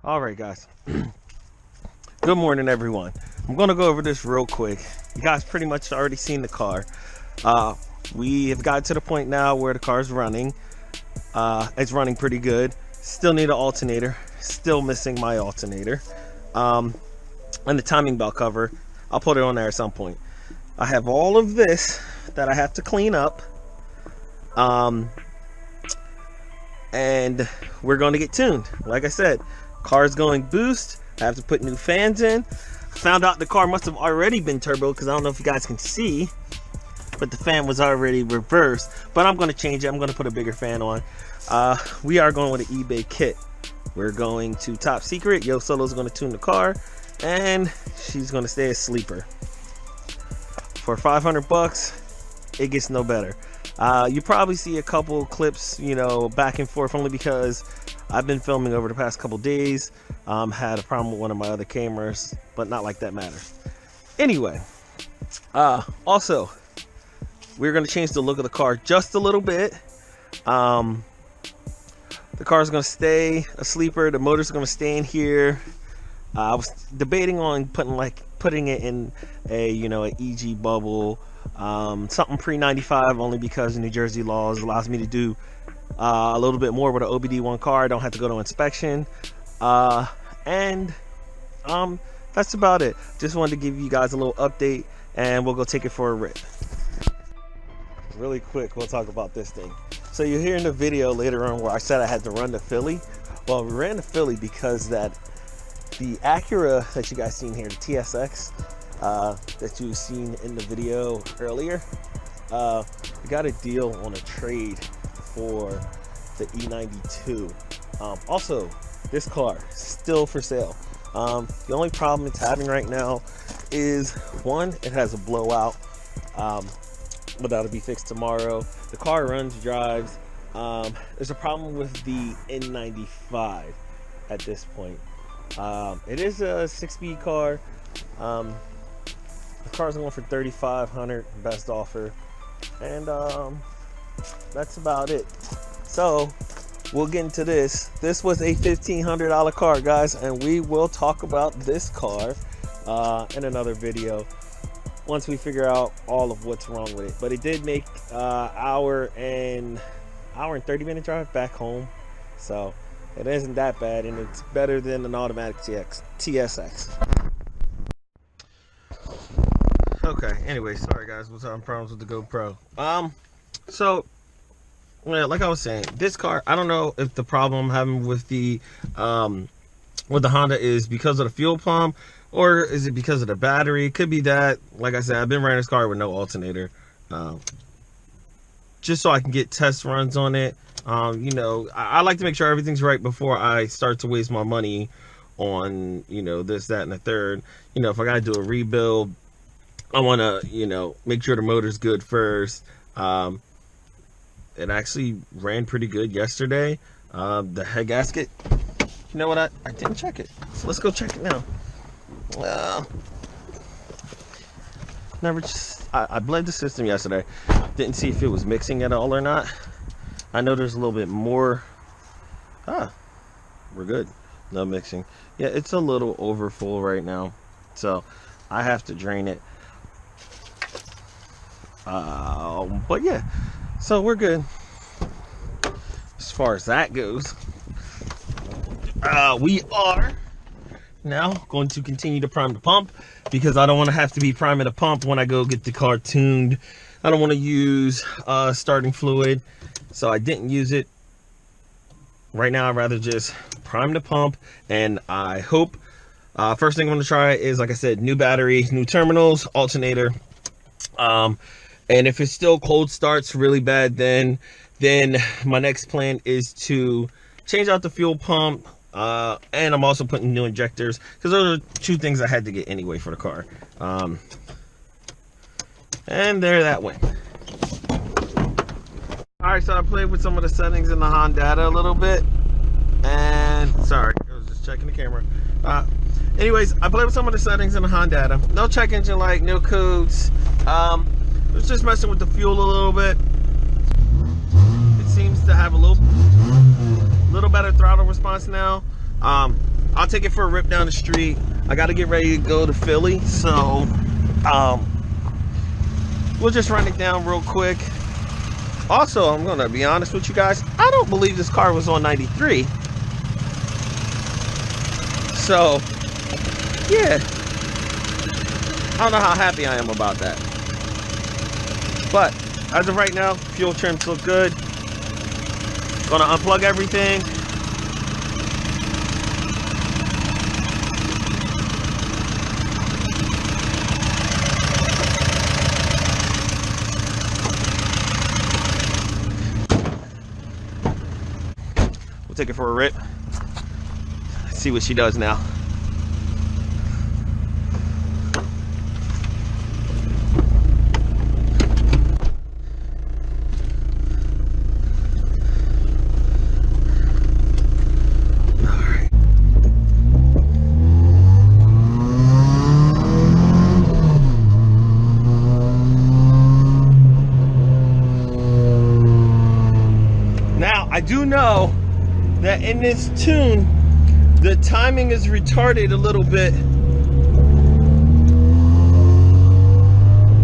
All right, guys. Good morning, everyone. I'm going to go over this real quick. You guys pretty much already seen the car. We have got to the point now where the car's running. It's running pretty good. Still need an alternator. Still missing my alternator. And the timing belt cover. I'll put it on there at some point. I have all of this that I have to clean up. And we're going to get tuned. Like I said, car's going boost. I have to put new fans in. Found out the car must have already been turbo because I don't know if you guys can see, but the fan was already reversed. But I'm going to change it. I'm going to put a bigger fan on. We are going with an eBay kit. We're going to Top Secret. Yo Solo's going to tune the car, and she's going to stay a sleeper. For 500 bucks, it gets no better. You probably see a couple clips, back and forth, only because I've been filming over the past couple days. Had a problem with one of my other cameras, but not like that matters. Anyway, also, we're going to change the look of the car just a little bit. The car's going to stay a sleeper. The motor's going to stay in here. I was debating on putting it in a an EG bubble, something pre-95, only because New Jersey laws allows me to do a little bit more with an OBD1 car. I don't have to go to inspection, and that's about it. Just wanted to give you guys a little update, and we'll go take it for a rip. Really quick, we'll talk about this thing. So you'll hear in the video later on where I said I had to run to Philly. Well, we ran to Philly because the Acura that you guys seen here, the TSX, that you've seen in the video earlier, we got a deal on a trade for the E92. Also, this car still for sale. The only problem it's having right now is, one, it has a blowout, but that'll be fixed tomorrow. The car runs, drives. There's a problem with the N95 at this point. It is a 6-speed car. The car's going for $3,500 best offer, and that's about it. So we'll get into this. This was a $1,500 car, guys, and we will talk about this car in another video once we figure out all of what's wrong with it. But it did make hour and 30-minute drive back home, so it isn't that bad, and it's better than an automatic TSX. Okay, anyway, sorry guys, we're having problems with the GoPro. So, like I was saying, this car, I don't know if the problem I'm having with the Honda is because of the fuel pump, or is it because of the battery. It could be that. Like I said, I've been running this car with no alternator, just so I can get test runs on it. I like to make sure everything's right before I start to waste my money on, this, that, and the third. If I gotta do a rebuild, I want to, make sure the motor's good first. It actually ran pretty good yesterday. The head gasket, you know what, I didn't check it, so let's go check it now. I bled the system yesterday. Didn't see if it was mixing at all or not. I know there's a little bit more. We're good. No mixing. Yeah, it's a little over full right now, so I have to drain it. But yeah, so we're good as far as that goes. We are now going to continue to prime the pump, because I don't want to have to be priming the pump when I go get the car tuned. I don't want to use starting fluid, so I didn't use it. Right now, I'd rather just prime the pump, and I hope first thing I'm going to try is, like I said, new battery, new terminals, alternator. And if it still cold starts really bad, then my next plan is to change out the fuel pump, and I'm also putting new injectors, because those are two things I had to get anyway for the car. And there that went. Alright, so I played with some of the settings in the Honda a little bit, and sorry, I was just checking the camera. Anyways, I played with some of the settings in the Honda. No check engine light, no codes. It was just messing with the fuel a little bit. It seems to have a little better throttle response now. I'll take it for a rip down the street. I got to get ready to go to Philly, so we'll just run it down real quick. Also, I'm gonna be honest with you guys, I don't believe this car was on 93. So yeah, I don't know how happy I am about that. But as of right now, fuel trims look good. Gonna unplug everything. Take it for a rip. See what she does now. Now I do know that in this tune, the timing is retarded a little bit.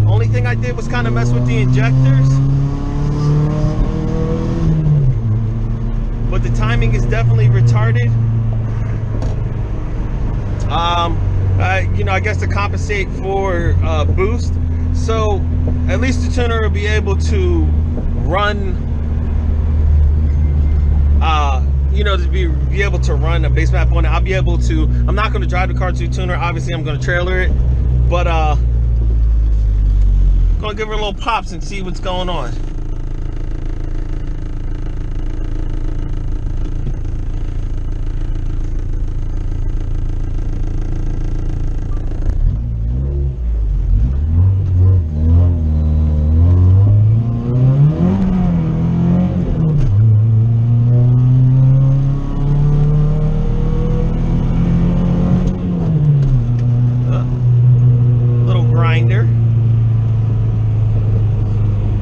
Only thing I did was kind of mess with the injectors, but the timing is definitely retarded. You know, I guess to compensate for boost, so at least the tuner will be able to run. You know, to be able to run a base map on it. I'll be able to, I'm not going to drive the car to tuner, obviously I'm going to trailer it, but going to give her a little pops and see what's going on.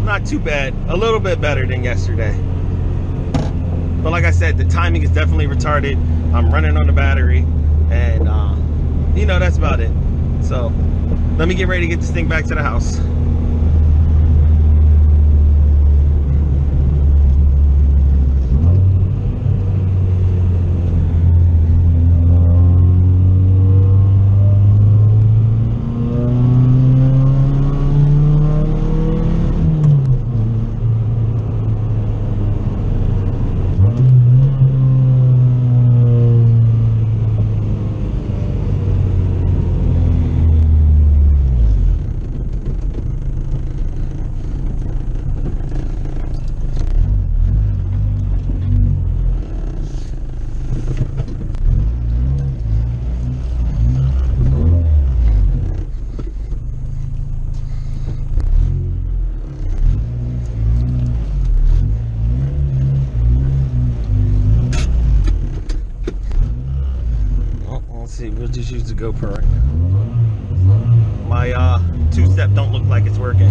Not too bad, a little bit better than yesterday, but like I said, the timing is definitely retarded. I'm running on the battery, and you know, that's about it. So let me get ready to get this thing back to the house. We'll just use the GoPro right now. My two-step don't look like it's working.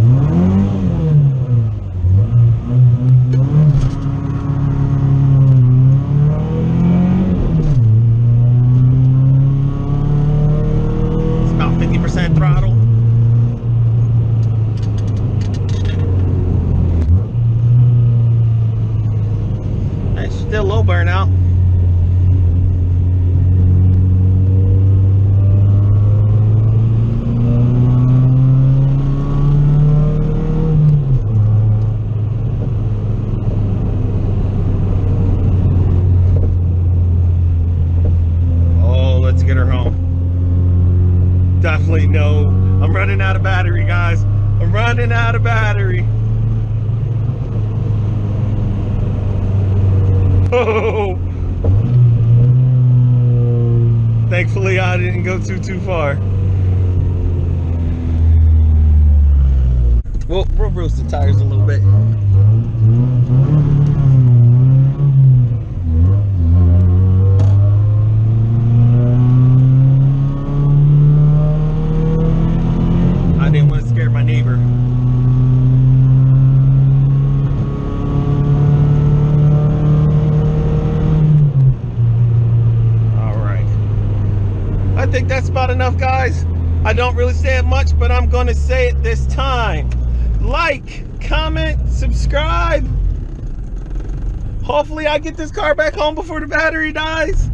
It's about 50% throttle. It's still low burnout. Get her home. Definitely no. I'm running out of battery, guys. I'm running out of battery. Oh. Thankfully, I didn't go too far. We'll roast the tires a little bit. My neighbor. All right. think that's about enough, guys. I don't really say it much, but I'm gonna say it this time. Like, comment, subscribe. Hopefully I get this car back home before the battery dies.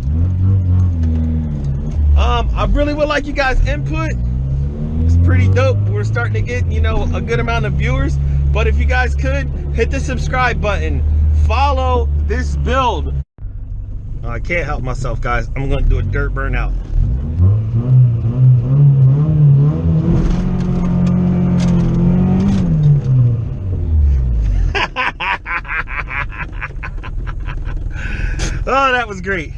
I really would like you guys' input. It's pretty dope. We're starting to get, you know, a good amount of viewers. But if you guys could, hit the subscribe button. Follow this build. I can't help myself, guys. I'm gonna do a dirt burnout. Oh, that was great.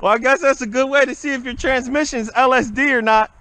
Well, I guess that's a good way to see if your transmission's LSD or not.